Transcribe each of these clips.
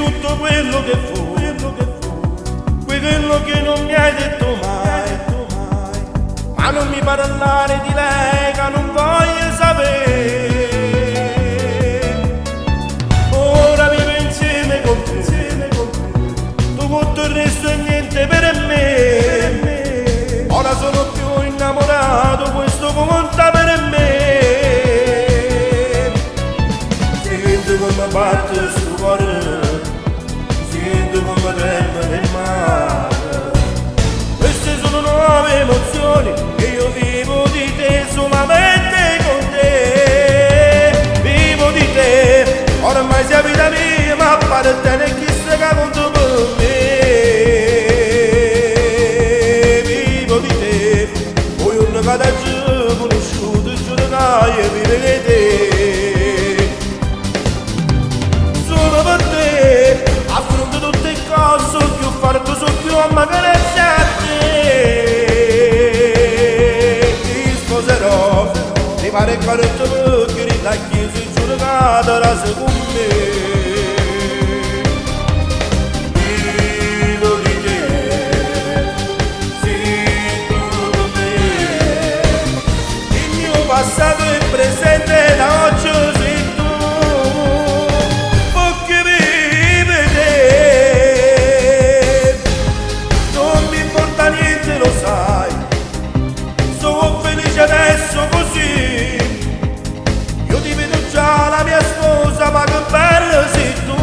tutto quello che fu, quello che non mi hai detto mai, ma non mi parlare di lei che non voglio sapere. Ora vivo insieme con te, tutto il resto è niente per me. Ora sono più innamorato, questo conta per me. Sento come batte sto cuore, sento come trema nel mare. Queste sono nuove emozioni che io vivo di te, solamente con te. Vivo di te, ormai sei vita mia, ma appartiene chi se che conto per me. Vivo di te, poi un cada giorno conosciuto, giuro che vive di te. Solo per te, affronto tutte le cose, più forte so più a magari a te. Ti sposerò, ti pare che farò perché ridacchi si giuro che darà con me. Vivo di te, sì, tu con me. Il mio passato e presente da oggi sei tu, perché vive te. Non mi importa niente, lo sai, sono felice adesso così. Io ti vedo già la mia sposa, ma che bella sei tu.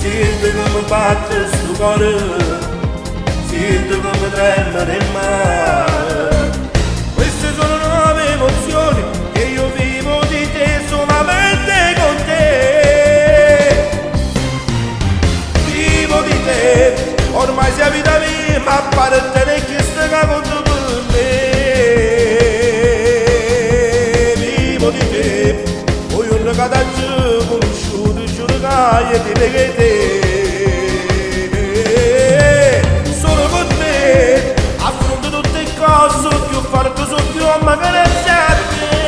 Sento come batte sto cuore, sento come trema nel mare. Queste sono nuove emozioni che io vivo di te, solamente con te. Vivo di te, ormai sei vita mia, ma appartiene chi sta conto per me. Vivo di te, poi un cada giorno conosciuto, giuro che ti leghe te. Solo con te, affronto tutte le cose, più forte so più a magari a te.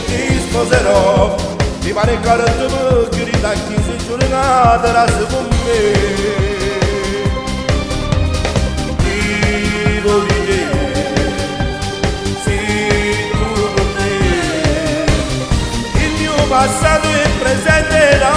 Ti sposerò, ti pare che ora tu perché ridacchi se giuro che darà con me. Vivo di te, sì, tu con me. Il mio passato e presente da